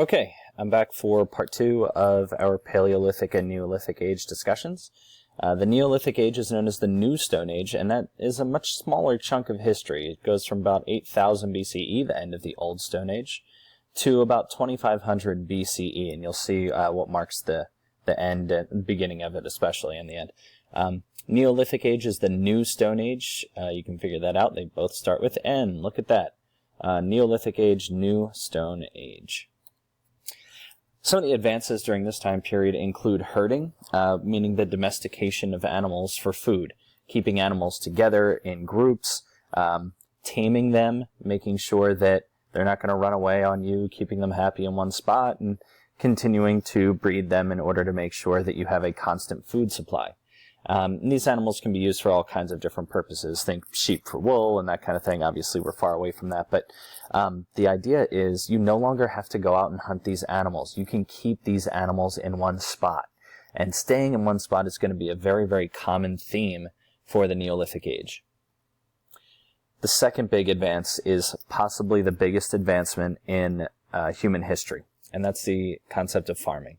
Okay, I'm back for part 2 of our Paleolithic and Neolithic Age discussions. The Neolithic Age is known as the New Stone Age, and that is a much smaller chunk of history. It goes from about 8000 BCE, the end of the Old Stone Age, to about 2500 BCE, and you'll see what marks the end and beginning of it, especially in the end. Neolithic Age is the New Stone Age. You can figure that out. They both start with N. Look at that. Neolithic Age, New Stone Age. Some of the advances during this time period include herding, meaning the domestication of animals for food, keeping animals together in groups, taming them, making sure that they're not going to run away on you, keeping them happy in one spot, and continuing to breed them in order to make sure that you have a constant food supply. These animals can be used for all kinds of different purposes. Think sheep for wool and that kind of thing. Obviously, we're far away from that, but the idea is you no longer have to go out and hunt these animals. You can keep these animals in one spot. And staying in one spot is going to be a very, very common theme for the Neolithic Age. The second big advance is possibly the biggest advancement in human history, and that's the concept of farming.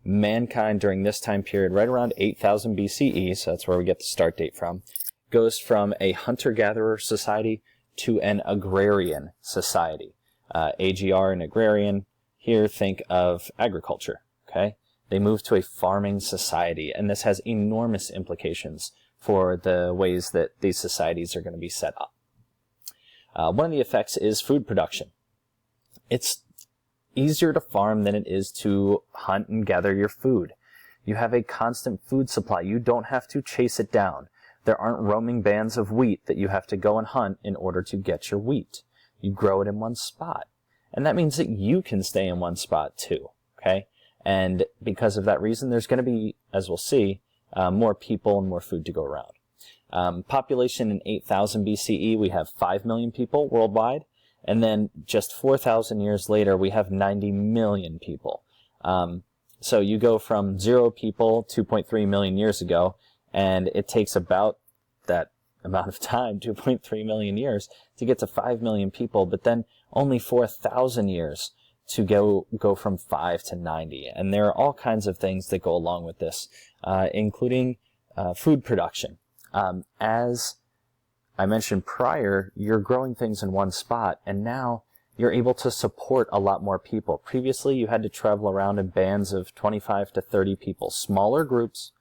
Mankind during this time period, right around 8000 BCE, so that's where we get the start date from, goes from a hunter-gatherer society to an agrarian society. AGR and agrarian, here think of agriculture, okay? They move to a farming society, and this has enormous implications for the ways that these societies are going to be set up. One of the effects is food production. It's easier to farm than it is to hunt and gather your food. You have a constant food supply. You don't have to chase it down. There aren't roaming bands of wheat that you have to go and hunt in order to get your wheat. You grow it in one spot. And that means that you can stay in one spot too, okay? And because of that reason, there's going to be, as we'll see, more people and more food to go around. Population in 8000 BCE, we have 5 million people worldwide. And then just 4,000 years later, we have 90 million people. So you go from 0 people 2.3 million years ago, and it takes about that amount of time, 2.3 million years, to get to 5 million people, but then only 4,000 years to go from 5 to 90. And there are all kinds of things that go along with this, including food production. As I mentioned prior, you're growing things in one spot, and now you're able to support a lot more people. Previously, you had to travel around in bands of 25 to 30 people, smaller groups,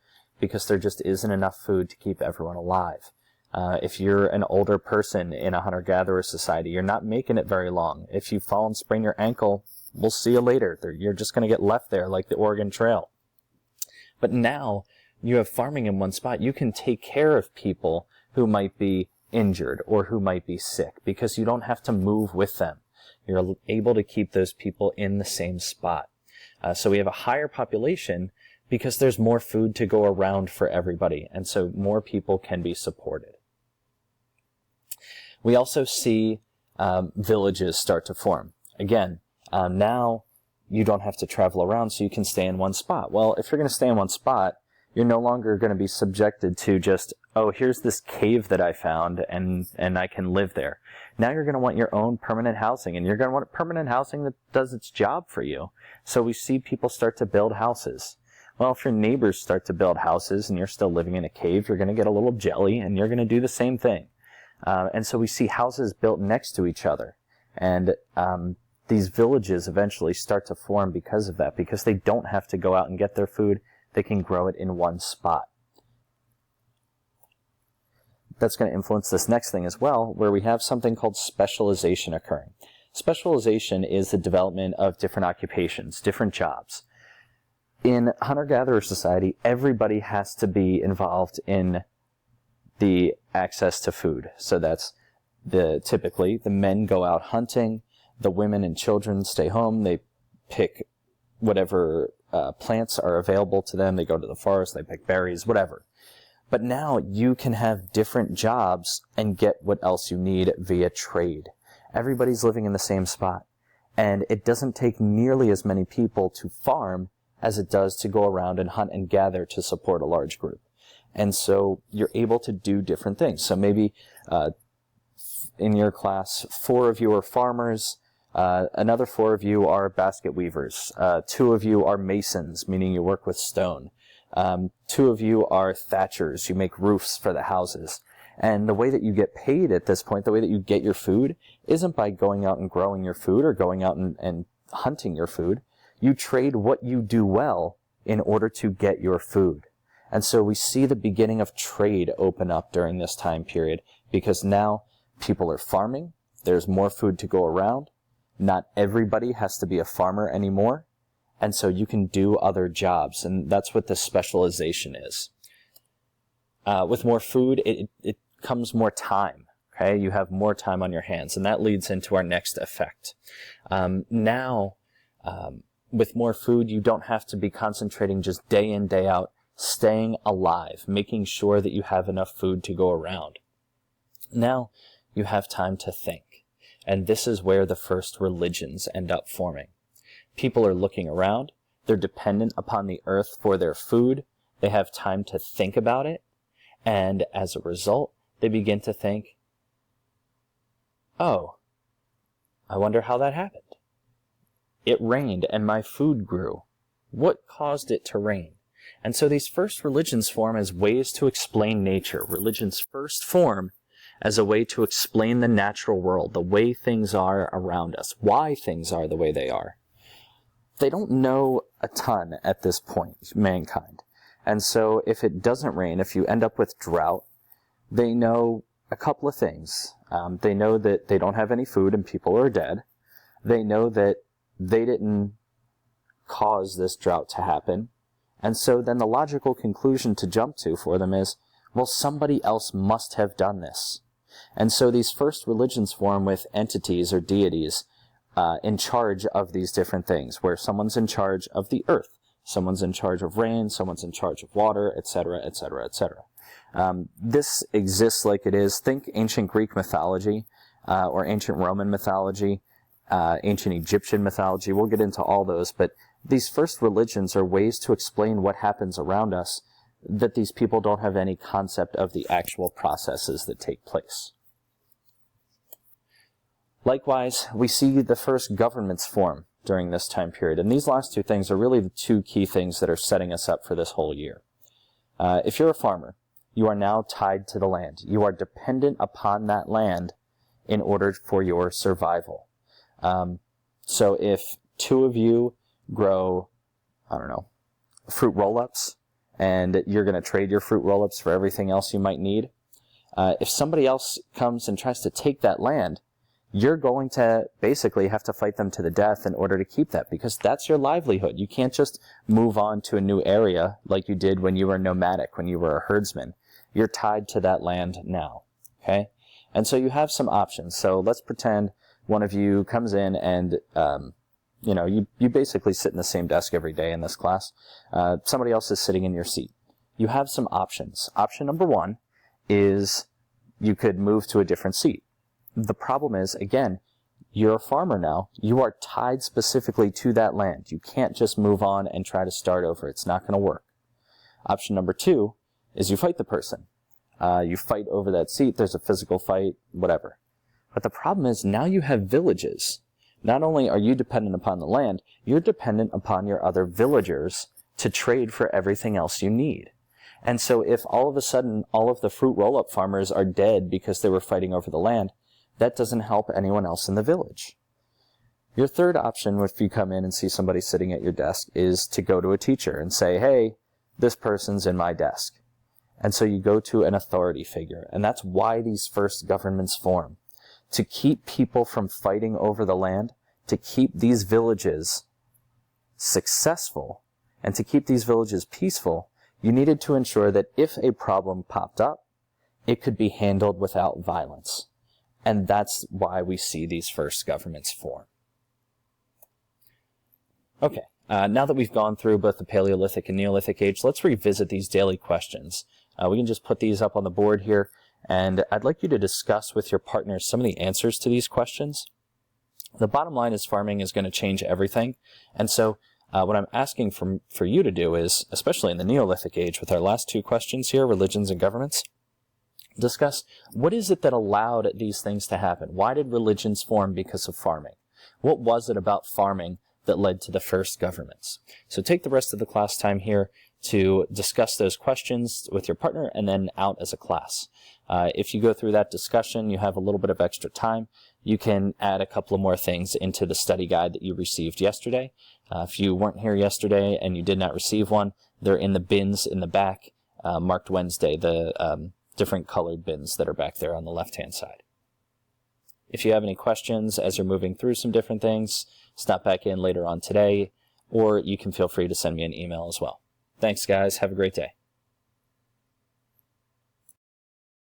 because there just isn't enough food to keep everyone alive. If you're an older person in a hunter-gatherer society, you're not making it very long. If you fall and sprain your ankle, we'll see you later. You're just going to get left there like the Oregon Trail. But now, you have farming in one spot. You can take care of people who might be injured or who might be sick because you don't have to move with them. You're able to keep those people in the same spot. So we have a higher population because there's more food to go around for everybody, and so more people can be supported. We also see villages start to form. Again, now you don't have to travel around, so you can stay in one spot. Well, if you're going to stay in one spot, you're no longer going to be subjected to just, oh, here's this cave that I found and I can live there. Now you're going to want your own permanent housing, and you're going to want permanent housing that does its job for you. So we see people start to build houses. Well, if your neighbors start to build houses and you're still living in a cave, you're going to get a little jelly and you're going to do the same thing. And so we see houses built next to each other. And these villages eventually start to form because of that, because they don't have to go out and get their food. They can grow it in one spot. That's going to influence this next thing as well, where we have something called specialization occurring. Specialization is the development of different occupations, different jobs. In hunter-gatherer society, everybody has to be involved in the access to food. So that's typically the men go out hunting, the women and children stay home, they pick whatever plants are available to them. They go to the forest, they pick berries, whatever. But now you can have different jobs and get what else you need via trade. Everybody's living in the same spot. And it doesn't take nearly as many people to farm as it does to go around and hunt and gather to support a large group. And so you're able to do different things. So maybe in your class, 4 of you are farmers, Another 4 of you are basket weavers. 2 of you are masons, meaning you work with stone. 2 of you are thatchers. You make roofs for the houses. And the way that you get paid at this point, the way that you get your food, isn't by going out and growing your food or going out and hunting your food. You trade what you do well in order to get your food. And so we see the beginning of trade open up during this time period, because now people are farming. There's more food to go around. Not everybody has to be a farmer anymore. And so you can do other jobs. And that's what the specialization is. With more food, it comes more time. Okay, you have more time on your hands, and that leads into our next effect. Now, with more food, you don't have to be concentrating just day in, day out, staying alive, making sure that you have enough food to go around. Now, you have time to think, and this is where the first religions end up forming. People are looking around, they're dependent upon the earth for their food, they have time to think about it, and as a result, they begin to think, oh, I wonder how that happened. It rained and my food grew. What caused it to rain? And so these first religions form as ways to explain nature. Religions first form as a way to explain the natural world, the way things are around us, why things are the way they are. They don't know a ton at this point, mankind. And so if it doesn't rain, if you end up with drought, they know a couple of things. They know that they don't have any food and people are dead. They know that they didn't cause this drought to happen. And so then the logical conclusion to jump to for them is, well, somebody else must have done this. And so these first religions form with entities or deities in charge of these different things, where someone's in charge of the earth, someone's in charge of rain, someone's in charge of water, etc., etc., etc. This exists like it is. Think ancient Greek mythology or ancient Roman mythology, ancient Egyptian mythology. We'll get into all those, but these first religions are ways to explain what happens around us that these people don't have any concept of the actual processes that take place. Likewise, we see the first governments form during this time period, and these last 2 things are really the 2 key things that are setting us up for this whole year. If you're a farmer, you are now tied to the land. You are dependent upon that land in order for your survival. So if 2 of you grow, fruit roll-ups, and you're going to trade your fruit roll-ups for everything else you might need, if somebody else comes and tries to take that land, you're going to basically have to fight them to the death in order to keep that, because that's your livelihood. You can't just move on to a new area like you did when you were nomadic, when you were a herdsman. You're tied to that land now, okay? And so you have some options. So let's pretend one of you comes in and, you basically sit in the same desk every day in this class. Somebody else is sitting in your seat. You have some options. Option number 1 is you could move to a different seat. The problem is, again, you're a farmer now. You are tied specifically to that land. You can't just move on and try to start over. It's not going to work. Option number 2 is you fight the person. You fight over that seat. There's a physical fight, whatever. But the problem is now you have villages. Not only are you dependent upon the land, you're dependent upon your other villagers to trade for everything else you need. And so if all of a sudden all of the fruit roll-up farmers are dead because they were fighting over the land, that doesn't help anyone else in the village. Your third option, if you come in and see somebody sitting at your desk, is to go to a teacher and say, hey, this person's in my desk. And so you go to an authority figure. And that's why these first governments form. To keep people from fighting over the land, to keep these villages successful, and to keep these villages peaceful, you needed to ensure that if a problem popped up, it could be handled without violence. And that's why we see these first governments form. Okay, now that we've gone through both the Paleolithic and Neolithic Age, let's revisit these daily questions. We can just put these up on the board here, and I'd like you to discuss with your partners some of the answers to these questions. The bottom line is farming is going to change everything, and so what I'm asking for you to do is, especially in the Neolithic Age with our last 2 questions here, religions and governments, discuss what is it that allowed these things to happen. Why did religions form because of farming? What was it about farming that led to the first governments? So take the rest of the class time here to discuss those questions with your partner and then out as a class. If you go through that discussion, you have a little bit of extra time, you can add a couple of more things into the study guide that you received yesterday. If you weren't here yesterday and you did not receive one, they're in the bins in the back, marked Wednesday, the different colored bins that are back there on the left-hand side. If you have any questions as you're moving through some different things, stop back in later on today, or you can feel free to send me an email as well. Thanks, guys. Have a great day.